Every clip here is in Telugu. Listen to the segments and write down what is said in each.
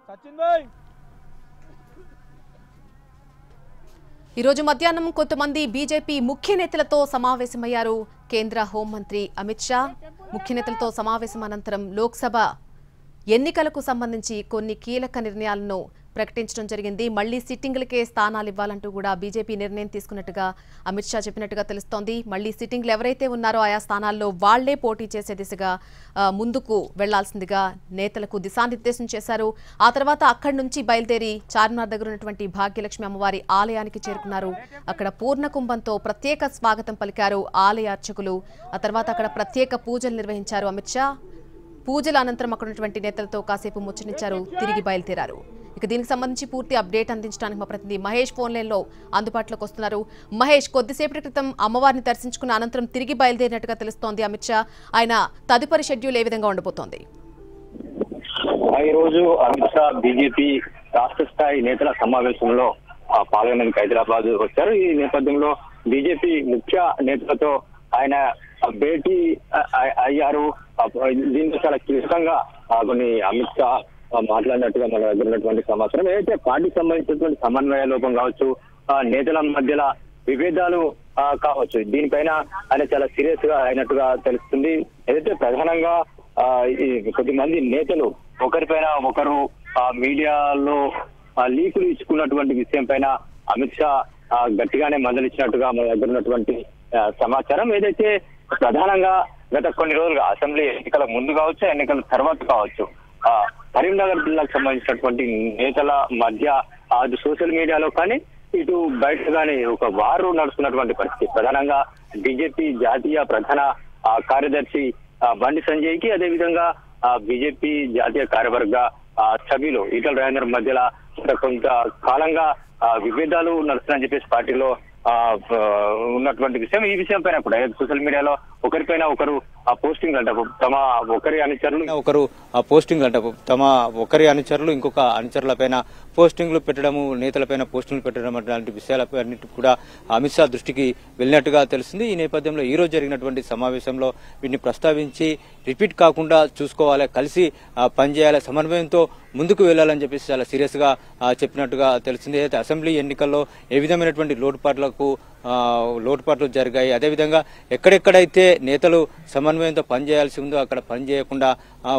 సచిన్ భాయ్ ఈరోజు మధ్యాహ్నం కొంతమంది బీజేపీ ముఖ్య నేతలతో సమావేశమయ్యారు. కేంద్ర హోంమంత్రి అమిత్ షా ముఖ్య నేతలతో సమావేశం అనంతరం లోక్సభ ఎన్నికలకు సంబంధించి కొన్ని కీలక నిర్ణయాలను ప్రకటించడం జరిగింది. మళ్లీ సిట్టింగ్లకే స్థానాలు ఇవ్వాలంటూ కూడా బీజేపీ నిర్ణయం తీసుకున్నట్టుగా అమిత్ షా చెప్పినట్టుగా తెలుస్తోంది. మళ్లీ సిట్టింగ్లు ఎవరైతే ఉన్నారో ఆయా స్థానాల్లో వాళ్లే పోటీ చేసే దిశగా ముందుకు వెళ్లాల్సిందిగా నేతలకు దిశానిర్దేశం చేశారు. ఆ తర్వాత అక్కడి నుంచి బయలుదేరి చార్మినార్ దగ్గర ఉన్నటువంటి భాగ్యలక్ష్మి అమ్మవారి ఆలయానికి చేరుకున్నారు. అక్కడ పూర్ణ కుంభంతో ప్రత్యేక స్వాగతం పలికారు ఆలయ అర్చకులు. ఆ తర్వాత అక్కడ ప్రత్యేక పూజలు నిర్వహించారు అమిత్ షా. పూజల అనంతరం అక్కడ ఉన్నటువంటి నేతలతో కాసేపు ముచ్చటించారు. తిరిగి బయలుదేరారు. ఇక దీనికి సంబంధించి పూర్తి అప్డేట్ అందించడానికి మా ప్రతినిధి మహేష్ ఫోన్ లైన్లో అందుబాటులోకి వస్తున్నారు. మహేష్, కొద్దిసేపటి క్రితం అమ్మవారిని దర్శించుకున్న అనంతరం తిరిగి బయలుదేరినట్టుగా తెలుస్తోంది అమిత్ షా. ఆయన తదుపరి షెడ్యూల్ ఏ విధంగా ఉండబోతోంది? ఈ రోజు అమిత్ షా బీజేపీ రాష్ట్ర స్థాయి నేతల సమావేశంలో పాల్గొనడానికి హైదరాబాద్ వచ్చారు. ఈ నేపథ్యంలో బీజేపీ ముఖ్య నేతలతో ఆయన భేటీ అయ్యారు. దీంతో చాలా కీలకంగా కొన్ని అమిత్ షా మాట్లాడినట్టుగా మన దగ్గర ఉన్నటువంటి సమాచారం. ఏదైతే పార్టీకి సంబంధించినటువంటి సమన్వయ లోపం కావచ్చు, నేతల మధ్యలో విభేదాలు కావచ్చు, దీనిపైన ఆయన చాలా సీరియస్ గా అయినట్టుగా తెలుస్తుంది. ఏదైతే ప్రధానంగా కొద్దిమంది నేతలు ఒకరిపైన ఒకరు మీడియాలో లీకులు ఇచ్చుకున్నటువంటి విషయం పైన అమిత్ షా గట్టిగానే మందలిచ్చినట్టుగా మన దగ్గర ఉన్నటువంటి సమాచారం. ఏదైతే ప్రధానంగా గత కొన్ని రోజులుగా అసెంబ్లీ ఎన్నికల ముందు కావచ్చు, ఎన్నికల తర్వాత కావచ్చు, కరీంనగర్ జిల్లాకు సంబంధించినటువంటి నేతల మధ్య అటు సోషల్ మీడియాలో కానీ ఇటు బయట కానీ ఒక వారు నడుస్తున్నటువంటి పరిస్థితి. ప్రధానంగా బీజేపీ జాతీయ ప్రధాన కార్యదర్శి బండి సంజయ్ కి, అదేవిధంగా బీజేపీ జాతీయ కార్యవర్గ సభ్యులు ఈటల రాజేందర్ మధ్యలో కొంత కాలంగా విభేదాలు నడుస్తున్నాయని చెప్పేసి పార్టీలో ఉన్నటువంటి విషయం. ఈ విషయం పైన కూడా సోషల్ మీడియాలో ఒకరిపైన ఒకరు పోస్టింగ్ అంట, తమ ఒకరి అనుచరులు ఇంకొక అనుచరుల పైన పోస్టింగ్లు పెట్టడము, నేతలపైన పోస్టింగ్లు పెట్టడం లాంటి విషయాలన్నిటి కూడా అమిత్ షా దృష్టికి వెళ్ళినట్టుగా తెలుస్తుంది. ఈ నేపథ్యంలో ఈ రోజు జరిగినటువంటి సమావేశంలో వీటిని ప్రస్తావించి రిపీట్ కాకుండా చూసుకోవాలి, కలిసి పనిచేయాలి, సమన్వయంతో ముందుకు వెళ్లాలని చెప్పేసి చాలా సీరియస్ గా చెప్పినట్టుగా తెలుస్తుంది. అయితే అసెంబ్లీ ఎన్నికల్లో ఏ విధమైనటువంటి లోటుపాట్లు జరిగాయి, అదేవిధంగా ఎక్కడెక్కడైతే నేతలు సమన్వయంతో పనిచేయాల్సి ఉందో అక్కడ పనిచేయకుండా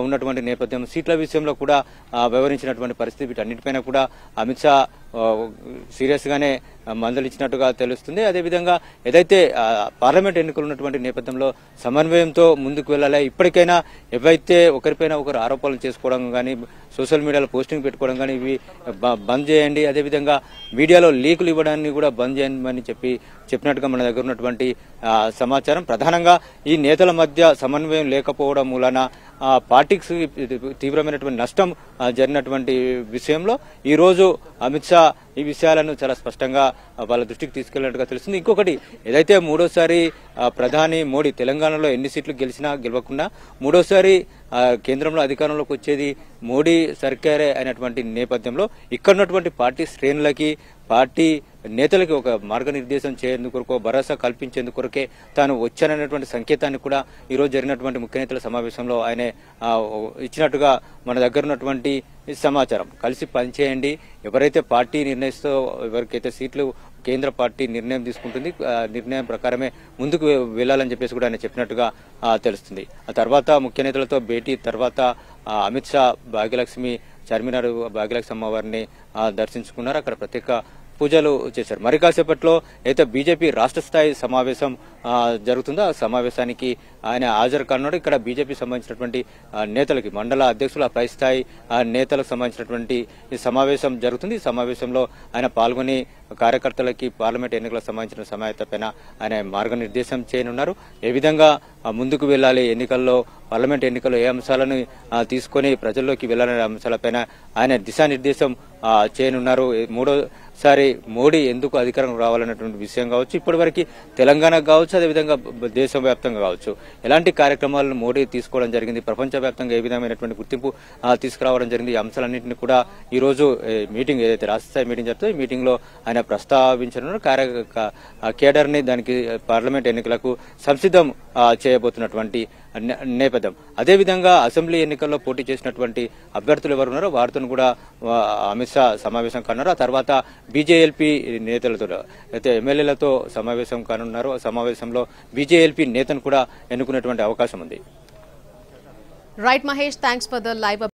ఉన్నటువంటి నేపథ్యం, సీట్ల విషయంలో కూడా వివరించినటువంటి పరిస్థితి, వీటన్నిటిపైన కూడా అమిత్ షా సీరియస్ గానే మందలించినట్టుగా తెలుస్తుంది. అదేవిధంగా ఏదైతే పార్లమెంట్ ఎన్నికలు ఉన్నటువంటి నేపథ్యంలో సమన్వయంతో ముందుకు వెళ్లాలి, ఇప్పటికైనా ఎవరైతే ఒకరిపైన ఒకరు ఆరోపణలు చేసుకోవడం కానీ, సోషల్ మీడియాలో పోస్టింగ్ పెట్టుకోవడం కానీ ఇవి బంద్ చేయండి, అదేవిధంగా మీడియాలో లీకులు ఇవ్వడాన్ని కూడా బంద్ చేయండి చెప్పినట్టుగా మన దగ్గర ఉన్నటువంటి సమాచారం. ప్రధానంగా ఈ నేతల మధ్య సమన్వయం లేకపోవడం మూలన పార్టీకి తీవ్రమైనటువంటి నష్టం జరిగినటువంటి విషయంలో ఈ రోజు అమిత్ షా ఈ విషయాలను చాలా స్పష్టంగా వాళ్ళ దృష్టికి తీసుకెళ్లినట్టుగా తెలుస్తుంది. ఇంకొకటి, ఏదైతే మూడోసారి ప్రధాని మోడీ తెలంగాణలో ఎన్ని సీట్లు గెలిచినా గెలవకుండా మూడోసారి కేంద్రంలో అధికారంలోకి వచ్చేది మోడీ సర్కారే అయినటువంటి నేపథ్యంలో ఇక్కడ ఉన్నటువంటి పార్టీ శ్రేణులకి, పార్టీ నేతలకి ఒక మార్గనిర్దేశం చేసేందుకు, భరోసా కల్పించేందుకొరకే తాను వచ్చాననేటువంటి సంకేతాన్ని కూడా ఈ రోజు జరిగినటువంటి ముఖ్య నేతల సమావేశంలో ఆయన ఇచ్చినట్టుగా మన దగ్గర ఉన్నటువంటి సమాచారం. కలిసి పనిచేయండి, ఎవరైతే పార్టీ నిర్ణయిస్తో, ఎవరికైతే సీట్లు కేంద్ర పార్టీ నిర్ణయం తీసుకుంటుంది, నిర్ణయం ప్రకారమే ముందుకు వెళ్లాలని చెప్పేసి కూడా ఆయన చెప్పినట్టుగా తెలుస్తుంది. ఆ తర్వాత ముఖ్య నేతలతో భేటీ తర్వాత అమిత్ షా చార్మినార్ భాగ్యలక్ష్మి అమ్మవారిని దర్శించుకున్నారు. అక్కడ ప్రత్యేక పూజలు చేశారు. మరి కాసేపట్లో అయితే బీజేపీ రాష్ట్ర స్థాయి సమావేశం జరుగుతుందో ఆ సమావేశానికి ఆయన హాజరు కానున్నాడు. ఇక్కడ బీజేపీ సంబంధించినటువంటి నేతలకి, మండల అధ్యక్షుల పై స్థాయి నేతలకు సంబంధించినటువంటి ఈ సమావేశం జరుగుతుంది. ఈ సమావేశంలో ఆయన పాల్గొని కార్యకర్తలకి పార్లమెంట్ ఎన్నికలకు సంబంధించిన సమాయతపైన ఆయన మార్గనిర్దేశం చేయనున్నారు. ఏ విధంగా ముందుకు వెళ్లాలి, ఎన్నికల్లో పార్లమెంట్ ఎన్నికల్లో ఏ అంశాలను తీసుకుని ప్రజల్లోకి వెళ్లాలనే అంశాలపైన ఆయన దిశానిర్దేశం చేయనున్నారు. ఈసారి మోడీ ఎందుకు అధికారం రావాలన్నటువంటి విషయం కావచ్చు, ఇప్పటివరకు తెలంగాణకు కావచ్చు, అదేవిధంగా దేశవ్యాప్తంగా కావచ్చు ఎలాంటి కార్యక్రమాలను మోడీ తీసుకోవడం జరిగింది, ప్రపంచవ్యాప్తంగా ఏ విధమైనటువంటి గుర్తింపు తీసుకురావడం జరిగింది, ఈ అంశాలన్నింటినీ కూడా ఈ రోజు మీటింగ్ ఏదైతే రాష్ట్ర స్థాయి మీటింగ్ జరుగుతుందో ఈ మీటింగ్ లో ఆయన ప్రస్తావించనున్నారు. కేడర్ ని దానికి పార్లమెంట్ ఎన్నికలకు సంసిద్ధం చేయబోతున్నటువంటి నేపథ్యం. అదేవిధంగా అసెంబ్లీ ఎన్నికల్లో పోటీ చేసినటువంటి అభ్యర్థులు ఎవరు ఉన్నారో వారితో కూడా అమిత్ షా సమావేశం కానున్నారు. ఆ తర్వాత బీజేఎల్పీ నేతలతో అయితే ఎమ్మెల్యేలతో సమావేశం కానున్నారు. సమావేశంలో బీజేఎల్పీ నేతను కూడా ఎన్నుకునేటువంటి అవకాశం ఉంది. Right Mahesh, thanks for the live